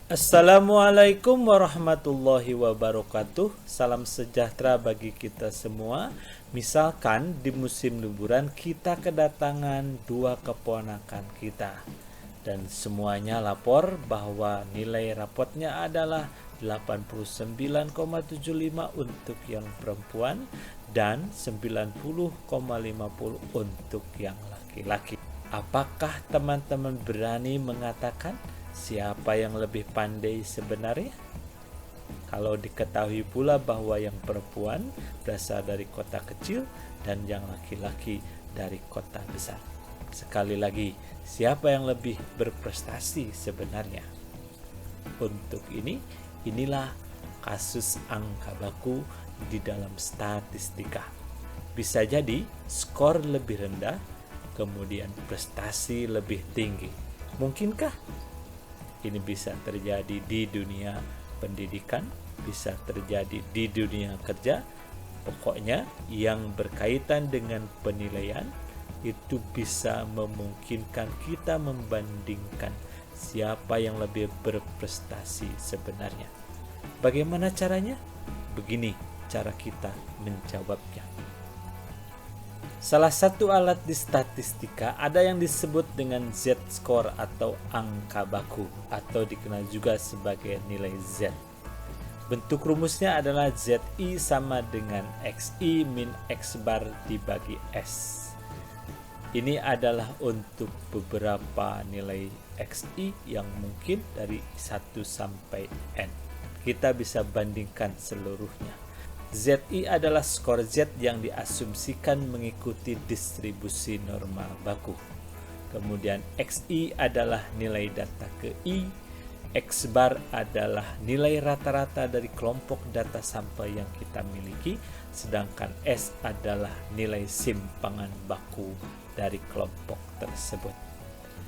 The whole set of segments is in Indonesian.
Assalamualaikum warahmatullahi wabarakatuh. Salam sejahtera bagi kita semua. Misalkan di musim liburan kita kedatangan dua keponakan kita dan semuanya lapor bahwa nilai rapotnya adalah 89,75 untuk yang perempuan dan 90,50 untuk yang laki-laki. Apakah teman-teman berani mengatakan siapa yang lebih pandai sebenarnya? Kalau diketahui pula bahwa yang perempuan berasal dari kota kecil dan yang laki-laki dari kota besar. Sekali lagi, siapa yang lebih berprestasi sebenarnya? Untuk inilah kasus angka baku di dalam statistika. Bisa jadi skor lebih rendah, kemudian prestasi lebih tinggi. Mungkinkah? Ini bisa terjadi di dunia pendidikan, bisa terjadi di dunia kerja. Pokoknya yang berkaitan dengan penilaian itu bisa memungkinkan kita membandingkan siapa yang lebih berprestasi sebenarnya. Bagaimana caranya? Begini cara kita menjawabnya. Salah satu alat di statistika ada yang disebut dengan Z-score atau angka baku atau dikenal juga sebagai nilai Z. Bentuk rumusnya adalah ZI sama dengan XI min X bar dibagi S. Ini adalah untuk beberapa nilai XI yang mungkin dari 1 sampai N. Kita bisa bandingkan seluruhnya. ZI adalah skor Z yang diasumsikan mengikuti distribusi norma baku. Kemudian XI adalah nilai data ke I, X bar adalah nilai rata-rata dari kelompok data sampel yang kita miliki, sedangkan S adalah nilai simpangan baku dari kelompok tersebut.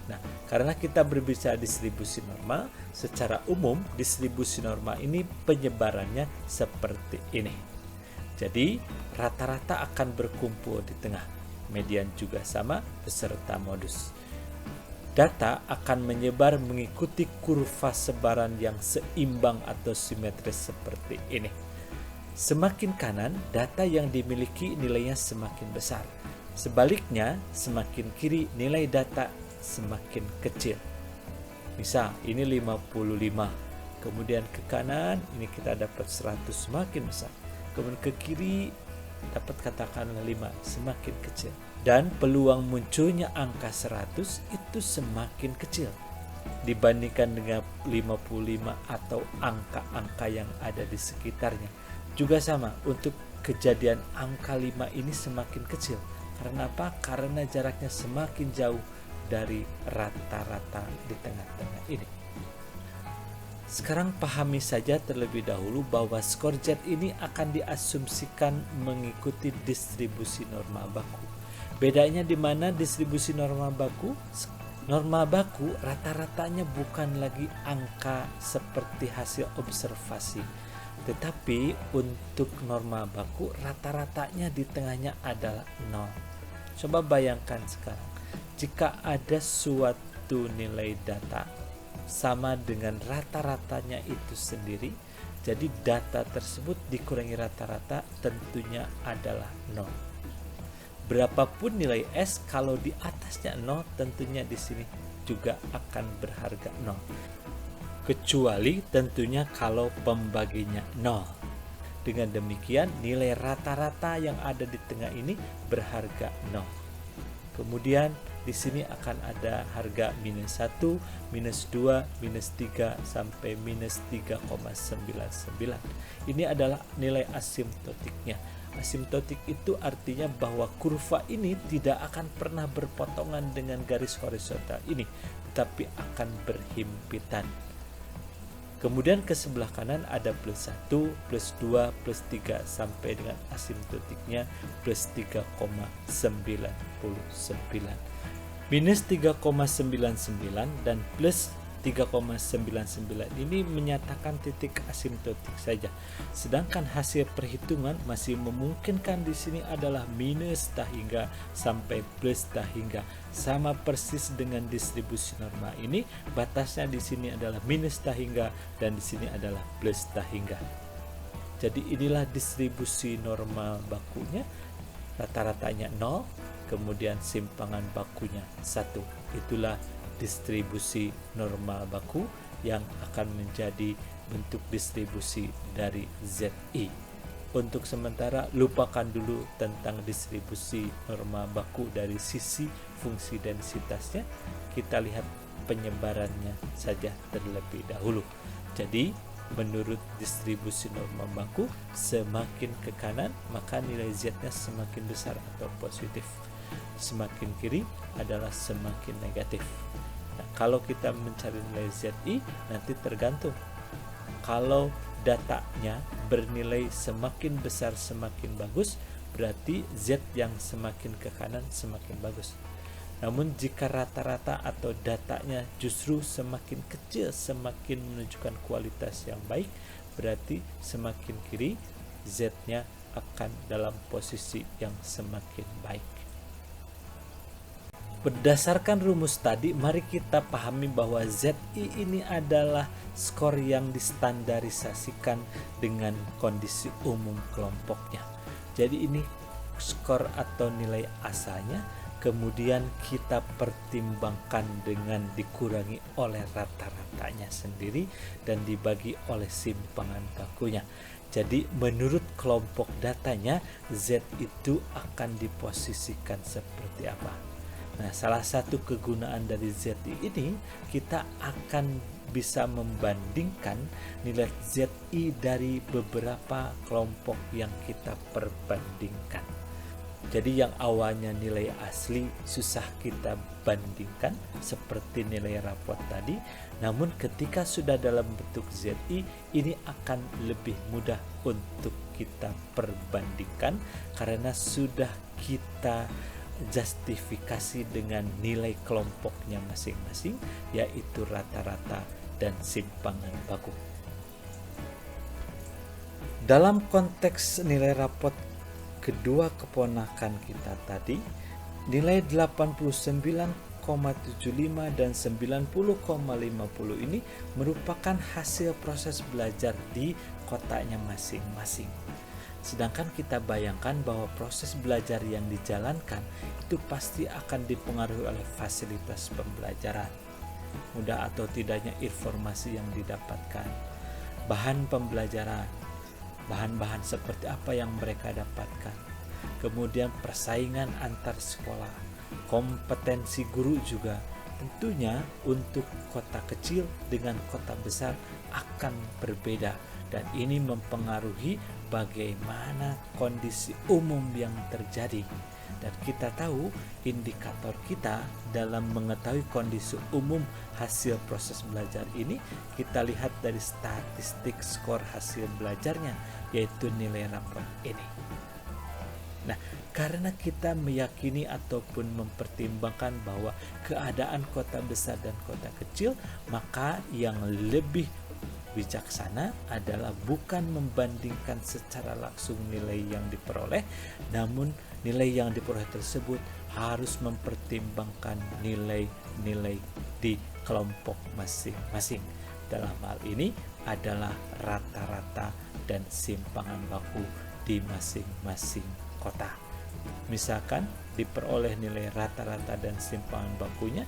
Nah, karena kita berbicara distribusi norma, secara umum distribusi norma ini penyebarannya seperti ini. Jadi, rata-rata akan berkumpul di tengah. Median juga sama beserta modus. Data akan menyebar mengikuti kurva sebaran yang seimbang atau simetris seperti ini. Semakin kanan, data yang dimiliki nilainya semakin besar. Sebaliknya, semakin kiri nilai data semakin kecil. Misal, ini 55. Kemudian ke kanan, ini kita dapat 100, semakin besar. Kemudian ke kiri dapat katakan 5, semakin kecil. Dan peluang munculnya angka 100 itu semakin kecil dibandingkan dengan 55 atau angka-angka yang ada di sekitarnya. Juga sama, untuk kejadian angka 5 ini semakin kecil. Karena apa? Karena jaraknya semakin jauh dari rata-rata di tengah-tengah ini. Sekarang pahami saja terlebih dahulu bahwa skor Z ini akan diasumsikan mengikuti distribusi norma baku. Bedanya di mana distribusi norma baku? Norma baku rata-ratanya bukan lagi angka seperti hasil observasi. Tetapi untuk norma baku rata-ratanya di tengahnya adalah 0. Coba bayangkan sekarang, jika ada suatu nilai data sama dengan rata-ratanya itu sendiri, jadi data tersebut dikurangi rata-rata tentunya adalah 0. Berapapun nilai S, kalau di atasnya 0 tentunya di sini juga akan berharga 0. Kecuali tentunya kalau pembaginya 0. Dengan demikian nilai rata-rata yang ada di tengah ini berharga 0. Kemudian di sini akan ada harga minus 1, minus 2, minus 3, sampai minus 3,99. Ini adalah nilai asimtotiknya. Asimtotik itu artinya bahwa kurva ini tidak akan pernah berpotongan dengan garis horizontal ini, tetapi akan berhimpitan. Kemudian ke sebelah kanan ada plus 1, plus 2, plus 3 sampai dengan asimtotiknya plus 3,99. Minus 3,99 dan plus 3,99 ini menyatakan titik asimptotik saja. Sedangkan hasil perhitungan masih memungkinkan di sini adalah minus tahingga sampai plus tahingga. Sama persis dengan distribusi normal ini, batasnya di sini adalah minus tahingga dan di sini adalah plus tahingga. Jadi inilah distribusi normal bakunya, rata-ratanya 0, kemudian simpangan bakunya 1. Itulah distribusi normal baku yang akan menjadi bentuk distribusi dari ZI. Untuk sementara lupakan dulu tentang distribusi normal baku dari sisi fungsi densitasnya. Kita lihat penyebarannya saja terlebih dahulu. Jadi menurut distribusi normal baku, semakin ke kanan maka nilai Z-nya semakin besar atau positif. Semakin kiri adalah semakin negatif. Nah, kalau kita mencari nilai ZI nanti tergantung. Kalau datanya bernilai semakin besar semakin bagus, berarti Z yang semakin ke kanan semakin bagus. Namun jika rata-rata atau datanya justru semakin kecil semakin menunjukkan kualitas yang baik, berarti semakin kiri Z-nya akan dalam posisi yang semakin baik. Berdasarkan rumus tadi, mari kita pahami bahwa ZI ini adalah skor yang distandarisasikan dengan kondisi umum kelompoknya. Jadi ini skor atau nilai asalnya, kemudian kita pertimbangkan dengan dikurangi oleh rata-ratanya sendiri dan dibagi oleh simpangan bakunya. Jadi menurut kelompok datanya, Z itu akan diposisikan seperti apa? Nah, salah satu kegunaan dari ZI ini, kita akan bisa membandingkan nilai ZI dari beberapa kelompok yang kita perbandingkan. Jadi yang awalnya nilai asli susah kita bandingkan seperti nilai rapot tadi, namun ketika sudah dalam bentuk ZI, ini akan lebih mudah untuk kita perbandingkan karena sudah kita justifikasi dengan nilai kelompoknya masing-masing, yaitu rata-rata dan simpangan baku. Dalam konteks nilai rapot kedua keponakan kita tadi, nilai 89,75 dan 90,50 ini merupakan hasil proses belajar di kotaknya masing-masing. Sedangkan kita bayangkan bahwa proses belajar yang dijalankan itu pasti akan dipengaruhi oleh fasilitas pembelajaran, mudah atau tidaknya informasi yang didapatkan, bahan pembelajaran, bahan-bahan seperti apa yang mereka dapatkan, kemudian persaingan antar sekolah, kompetensi guru juga. Tentunya untuk kota kecil dengan kota besar akan berbeda, dan ini mempengaruhi bagaimana kondisi umum yang terjadi. Dan kita tahu indikator kita dalam mengetahui kondisi umum hasil proses belajar ini, kita lihat dari statistik skor hasil belajarnya, yaitu nilai rapot ini. Nah, karena kita meyakini ataupun mempertimbangkan bahwa keadaan kota besar dan kota kecil, maka yang lebih bijaksana adalah bukan membandingkan secara langsung nilai yang diperoleh, namun nilai yang diperoleh tersebut harus mempertimbangkan nilai-nilai di kelompok masing-masing. Dalam hal ini adalah rata-rata dan simpangan baku di masing-masing kota. Misalkan diperoleh nilai rata-rata dan simpangan bakunya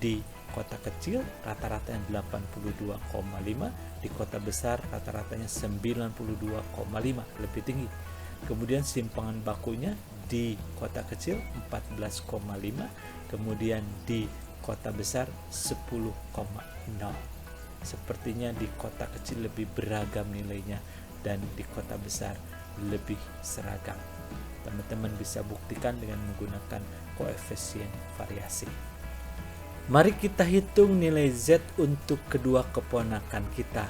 di kota kecil rata-ratanya 82,5, di kota besar rata-ratanya 92,5, lebih tinggi. Kemudian simpangan bakunya di kota kecil 14,5, kemudian di kota besar 10,0. Sepertinya di kota kecil lebih beragam nilainya dan di kota besar lebih seragam. Teman-teman bisa buktikan dengan menggunakan koefisien variasi. Mari kita hitung nilai Z untuk kedua keponakan kita.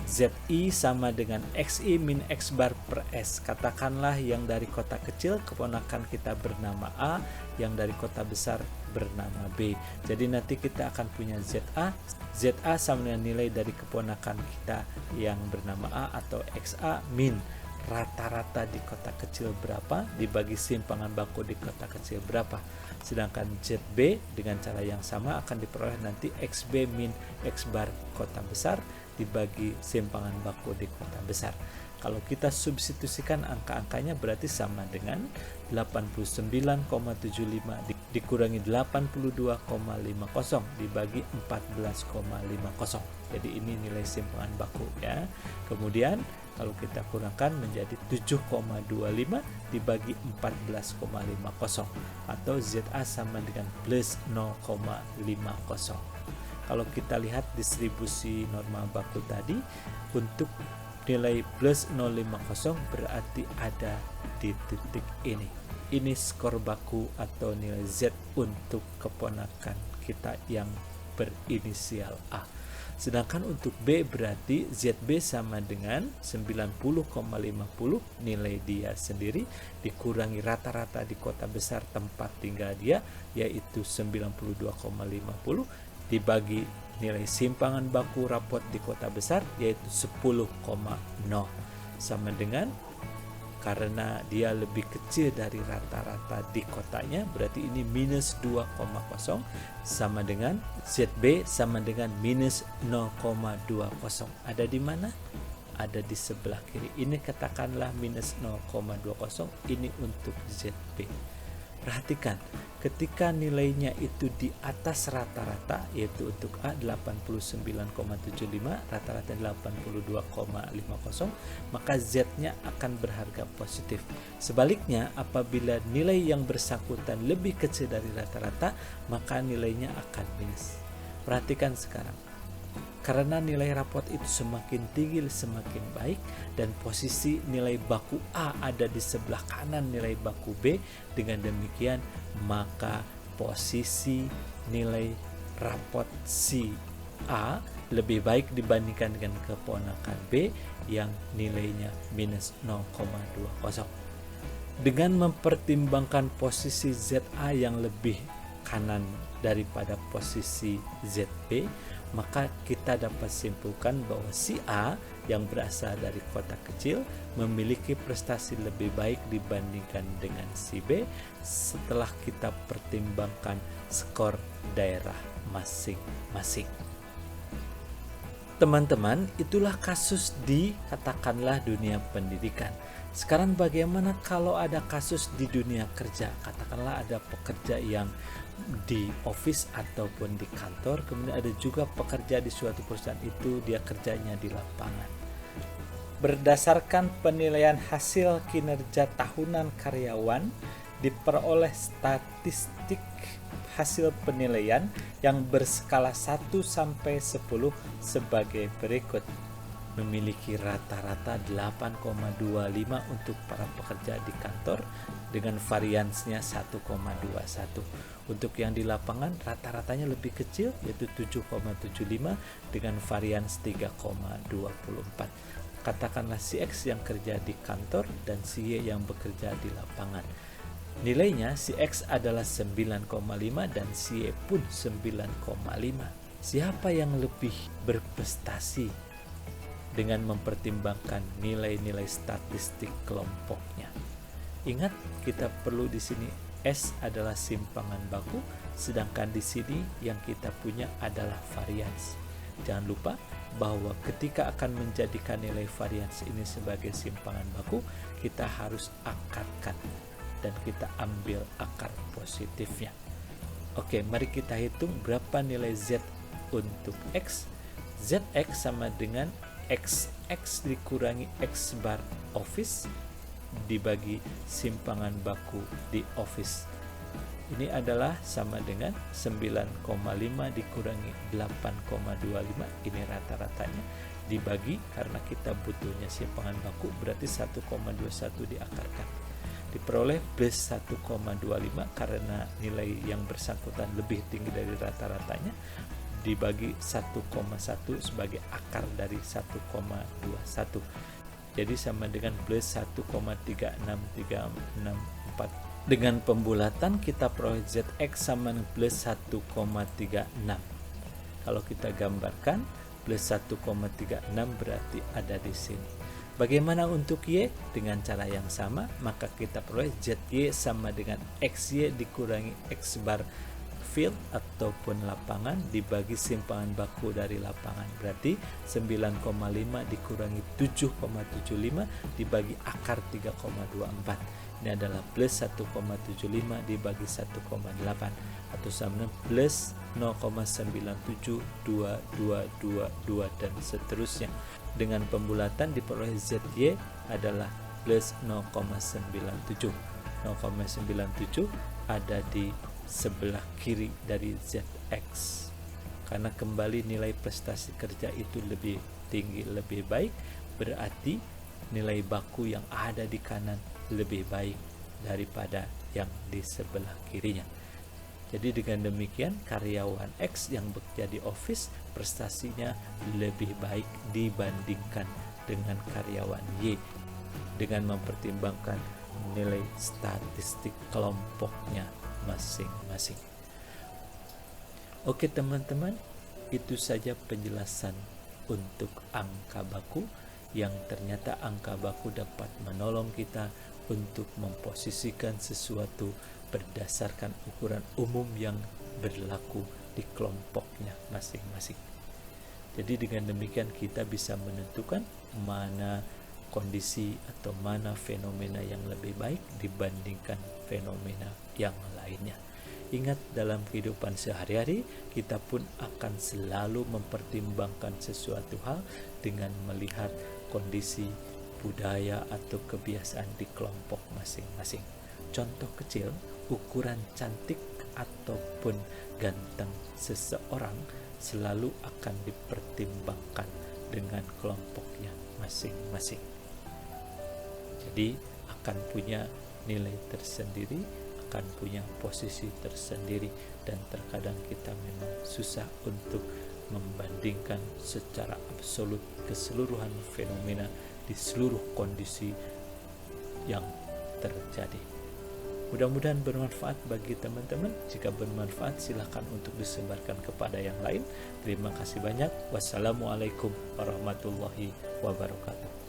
ZI sama dengan XI min X bar per S. Katakanlah yang dari kota kecil keponakan kita bernama A, yang dari kota besar bernama B. Jadi nanti kita akan punya ZA sama dengan nilai dari keponakan kita yang bernama A atau XA min rata-rata di kota kecil berapa dibagi simpangan baku di kota kecil berapa. Sedangkan ZB dengan cara yang sama akan diperoleh nanti XB min X bar kota besar dibagi simpangan baku di kota besar. Kalau kita substitusikan angka-angkanya berarti sama dengan 89,75 dikurangi 82,50 dibagi 14,50. Jadi ini nilai simpangan baku ya. Kemudian kalau kita kurangkan menjadi 7,25 dibagi 14,50 atau ZA sama dengan plus 0,50. Kalau kita lihat distribusi normal baku tadi, untuk nilai plus 0,50 berarti ada di titik ini. Ini skor baku atau nilai Z untuk keponakan kita yang berinisial A. Sedangkan untuk B berarti ZB sama dengan 90,50 nilai dia sendiri dikurangi rata-rata di kota besar tempat tinggal dia yaitu 92,50 dibagi nilai simpangan baku rapot di kota besar yaitu 10,0 sama dengan karena dia lebih kecil dari rata-rata di kotanya berarti ini minus 2,0 sama dengan ZB sama dengan minus 0,20. Ada di mana? Ada di sebelah kiri. Ini katakanlah minus 0,20, ini untuk ZB. Perhatikan, ketika nilainya itu di atas rata-rata, yaitu untuk A 89,75, rata-rata 82,50, maka Z-nya akan berharga positif. Sebaliknya, apabila nilai yang bersangkutan lebih kecil dari rata-rata, maka nilainya akan minus. Perhatikan sekarang. Karena nilai rapot itu semakin tinggi semakin baik dan posisi nilai baku A ada di sebelah kanan nilai baku B, dengan demikian maka posisi nilai rapot si A lebih baik dibandingkan dengan keponakan B yang nilainya minus 0,20. Dengan mempertimbangkan posisi ZA yang lebih kanan daripada posisi ZB, maka kita dapat simpulkan bahwa si A yang berasal dari kota kecil memiliki prestasi lebih baik dibandingkan dengan si B setelah kita pertimbangkan skor daerah masing-masing. Teman-teman, itulah kasus di katakanlah dunia pendidikan. Sekarang bagaimana kalau ada kasus di dunia kerja? Katakanlah ada pekerja yang di office ataupun di kantor, kemudian ada juga pekerja di suatu perusahaan itu dia kerjanya di lapangan. Berdasarkan penilaian hasil kinerja tahunan karyawan, diperoleh statistik hasil penilaian yang berskala 1 sampai 10 sebagai berikut. Memiliki rata-rata 8,25 untuk para pekerja di kantor dengan variansnya 1,21. Untuk yang di lapangan rata-ratanya lebih kecil yaitu 7,75 dengan varians 3,24. Katakanlah si X yang kerja di kantor dan si Y yang bekerja di lapangan. Nilainya si X adalah 9,5 dan si Y pun 9,5. Siapa yang lebih berprestasi dengan mempertimbangkan nilai-nilai statistik kelompoknya? Ingat, kita perlu di sini S adalah simpangan baku, sedangkan di sini yang kita punya adalah varians. Jangan lupa bahwa ketika akan menjadikan nilai varians ini sebagai simpangan baku, kita harus akarkan dan kita ambil akar positifnya. Oke, mari kita hitung berapa nilai Z untuk X. ZX sama dengan XX dikurangi X bar office dibagi simpangan baku di office. Ini adalah sama dengan 9,5 dikurangi 8,25, ini rata-ratanya, dibagi karena kita butuhnya simpangan baku berarti 1,21 diakarkan. Diperoleh plus 1,25 karena nilai yang bersangkutan lebih tinggi dari rata-ratanya, dibagi 1,1 sebagai akar dari 1,21. Jadi sama dengan plus 1,36364. Dengan pembulatan kita peroleh ZX sama dengan plus 1,36. Kalau kita gambarkan, plus 1,36 berarti ada di sini. Bagaimana untuk Y? Dengan cara yang sama, maka kita peroleh ZY sama dengan XY dikurangi X bar field ataupun lapangan dibagi simpangan baku dari lapangan. Berarti 9,5 dikurangi 7,75 dibagi akar 3,24. Ini adalah plus 1,75 dibagi 1,8 atau sama dengan plus 0,97222 dan seterusnya. Dengan pembulatan diperoleh ZY adalah plus 0,97. 0,97 ada di sebelah kiri dari ZX. Karena kembali nilai prestasi kerja itu lebih tinggi, lebih baik, berarti nilai baku yang ada di kanan lebih baik daripada yang di sebelah kirinya. Jadi dengan demikian karyawan X yang bekerja di office prestasinya lebih baik dibandingkan dengan karyawan Y dengan mempertimbangkan nilai statistik kelompoknya masing-masing. Oke teman-teman, itu saja penjelasan untuk angka baku yang ternyata angka baku dapat menolong kita untuk memposisikan sesuatu berdasarkan ukuran umum yang berlaku di kelompoknya masing-masing. Jadi dengan demikian kita bisa menentukan mana kondisi atau mana fenomena yang lebih baik dibandingkan fenomena yang lainnya. Ingat, dalam kehidupan sehari-hari kita pun akan selalu mempertimbangkan sesuatu hal dengan melihat kondisi budaya atau kebiasaan di kelompok masing-masing. Contoh kecil, ukuran cantik ataupun ganteng seseorang selalu akan dipertimbangkan dengan kelompoknya masing-masing. Jadi akan punya nilai tersendiri, akan punya posisi tersendiri, dan terkadang kita memang susah untuk membandingkan secara absolut keseluruhan fenomena di seluruh kondisi yang terjadi. Mudah-mudahan bermanfaat bagi teman-teman. Jika bermanfaat, silakan untuk disebarkan kepada yang lain. Terima kasih banyak. Wassalamualaikum warahmatullahi wabarakatuh.